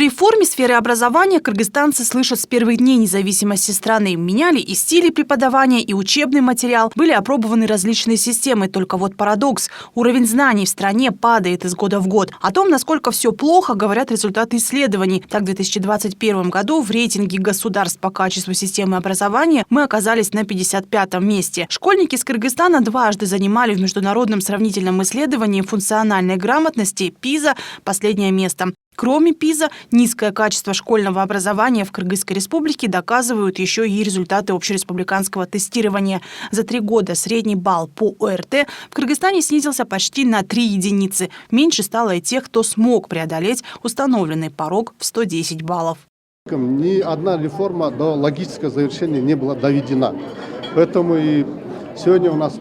реформе сферы образования кыргызстанцы слышат с первых дней независимости страны. Меняли и стили преподавания, и учебный материал. Были опробованы различные системы. Только вот парадокс. Уровень знаний в стране падает из года в год. О том, насколько все плохо, говорят результаты исследований. Так, в 2021 году в рейтинге государств по качеству системы образования мы оказались на 55-м месте. Школьники из Кыргызстана дважды занимали в международном сравнительном исследовании функциональной грамотности ПИЗа последнее место. Кроме ПИЗа, низкое качество школьного образования в Кыргызской республике доказывают еще и результаты общереспубликанского тестирования. За 3 года средний балл по ОРТ в Кыргызстане снизился почти на 3 единицы. Меньше стало и тех, кто смог преодолеть установленный порог в 110 баллов. Ни одна реформа до логического завершения не была доведена. Поэтому и сегодня у нас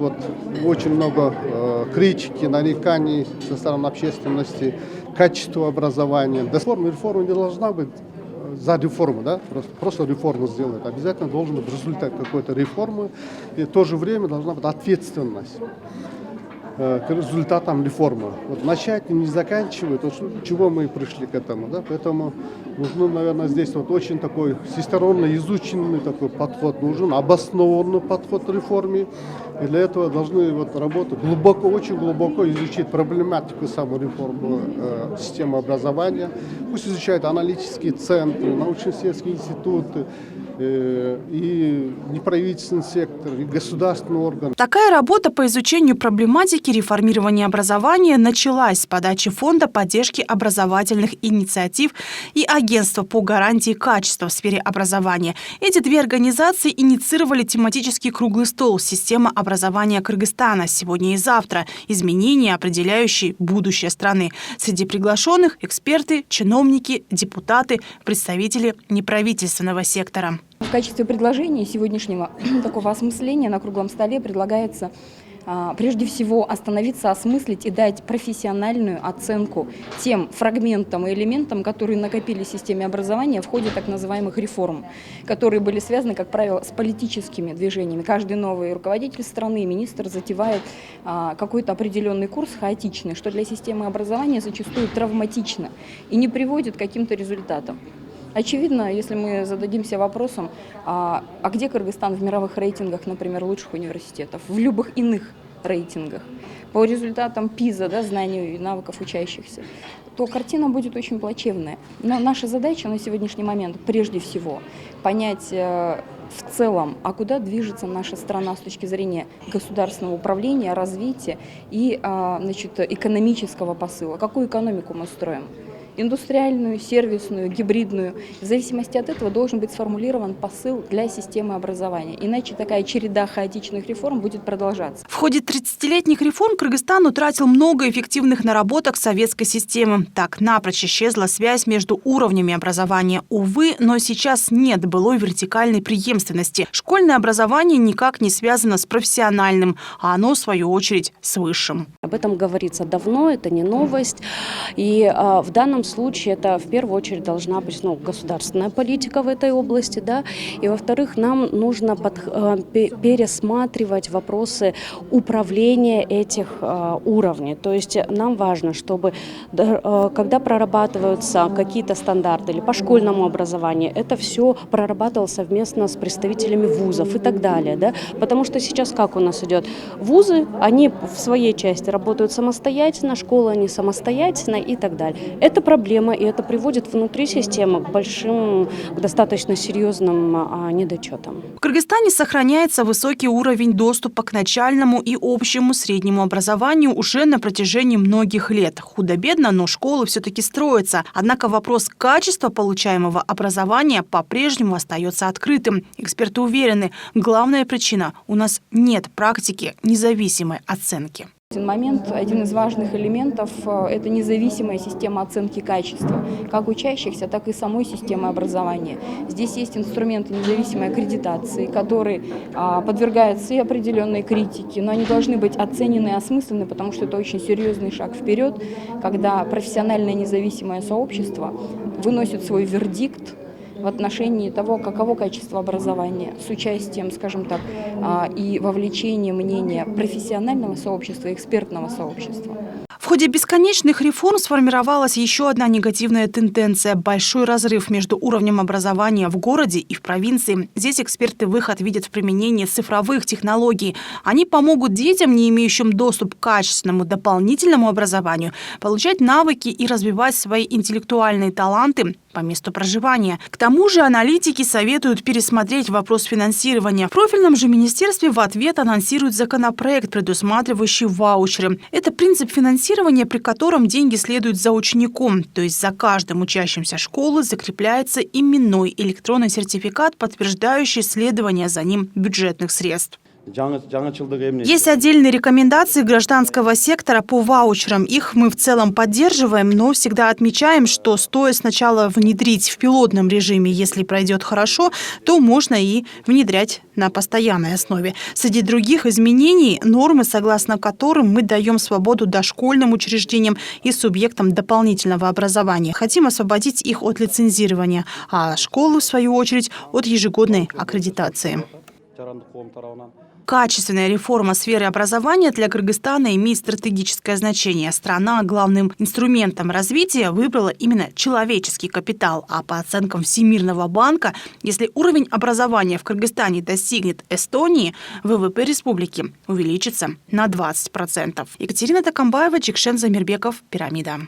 очень много критики, нареканий со стороны общественности, качество образования. Реформа не должна быть за реформу, да? Просто реформу сделать. Обязательно должен быть результат какой-то реформы. И в то же время должна быть ответственность к результатам реформы. Начать и не заканчивать, чего мы пришли к этому. Да? Поэтому нужно, наверное, здесь очень такой всесторонне изученный такой подход нужен, обоснованный подход к реформе. И для этого должны работать глубоко, очень глубоко изучить проблематику самой реформы системы образования. Пусть изучают аналитические центры, научно-исследовательские институты, и неправительственный сектор, и государственный орган. Такая работа по изучению проблематики реформирования образования началась с подачи Фонда поддержки образовательных инициатив и Агентства по гарантии качества в сфере образования. Эти две организации инициировали тематический круглый стол «Система образования Кыргызстана. Сегодня и завтра. Изменения, определяющие будущее страны». Среди приглашенных – эксперты, чиновники, депутаты, представители неправительственного сектора. В качестве предложения сегодняшнего такого осмысления на круглом столе предлагается прежде всего остановиться, осмыслить и дать профессиональную оценку тем фрагментам и элементам, которые накопились в системе образования в ходе так называемых реформ, которые были связаны, как правило, с политическими движениями. Каждый новый руководитель страны, министр затевает какой-то определенный курс хаотичный, что для системы образования зачастую травматично и не приводит к каким-то результатам. Очевидно, если мы зададимся вопросом, а где Кыргызстан в мировых рейтингах, например, лучших университетов, в любых иных рейтингах, по результатам ПИЗа, знаний и навыков учащихся, то картина будет очень плачевная. Но наша задача на сегодняшний момент, прежде всего, понять в целом, куда движется наша страна с точки зрения государственного управления, развития и экономического посыла. Какую экономику мы строим? Индустриальную, сервисную, гибридную. В зависимости от этого должен быть сформулирован посыл для системы образования. Иначе такая череда хаотичных реформ будет продолжаться. В ходе 30-летних реформ Кыргызстан утратил много эффективных наработок советской системы. Так напрочь исчезла связь между уровнями образования. Увы, но сейчас нет былой вертикальной преемственности. Школьное образование никак не связано с профессиональным, а оно, в свою очередь, с высшим. Об этом говорится давно, это не новость. И в данном случае это в первую очередь должна быть государственная политика в этой области, и во-вторых, нам нужно пересматривать вопросы управления этих уровней. То есть нам важно, чтобы когда прорабатываются какие-то стандарты или по школьному образованию, это все прорабатывалось совместно с представителями вузов и так далее, потому что сейчас как у нас идет? Вузы, они в своей части работают самостоятельно, школы они самостоятельно и так далее. Это проблема, и это приводит внутри системы к достаточно серьезным недочетам. В Кыргызстане сохраняется высокий уровень доступа к начальному и общему среднему образованию уже на протяжении многих лет. Худо-бедно, но школы все-таки строятся. Однако вопрос качества получаемого образования по-прежнему остается открытым. Эксперты уверены, главная причина – у нас нет практики независимой оценки. Один из важных элементов – это независимая система оценки качества, как учащихся, так и самой системы образования. Здесь есть инструменты независимой аккредитации, которые подвергаются и определенной критике, но они должны быть оценены и осмыслены, потому что это очень серьезный шаг вперед, когда профессиональное независимое сообщество выносит свой вердикт в отношении того, каково качество образования, с участием, скажем так, и вовлечением мнения профессионального сообщества и экспертного сообщества. В ходе бесконечных реформ сформировалась еще одна негативная тенденция – большой разрыв между уровнем образования в городе и в провинции. Здесь эксперты выход видят в применении цифровых технологий. Они помогут детям, не имеющим доступ к качественному дополнительному образованию, получать навыки и развивать свои интеллектуальные таланты по месту проживания. К тому же аналитики советуют пересмотреть вопрос финансирования. В профильном же министерстве в ответ анонсируют законопроект, предусматривающий ваучеры. Это принцип финансирования, при котором деньги следуют за учеником, то есть за каждым учащимся школы закрепляется именной электронный сертификат, подтверждающий следование за ним бюджетных средств. Есть отдельные рекомендации гражданского сектора по ваучерам. Их мы в целом поддерживаем, но всегда отмечаем, что стоит сначала внедрить в пилотном режиме. Если пройдет хорошо, то можно и внедрять на постоянной основе. Среди других изменений – нормы, согласно которым мы даем свободу дошкольным учреждениям и субъектам дополнительного образования. Хотим освободить их от лицензирования, а школы, в свою очередь, от ежегодной аккредитации. Качественная реформа сферы образования для Кыргызстана имеет стратегическое значение. Страна главным инструментом развития выбрала именно человеческий капитал. А по оценкам Всемирного банка, если уровень образования в Кыргызстане достигнет Эстонии, ВВП республики увеличится на 20%. Екатерина Такамбаева, Чикшен Замирбеков, Пирамида.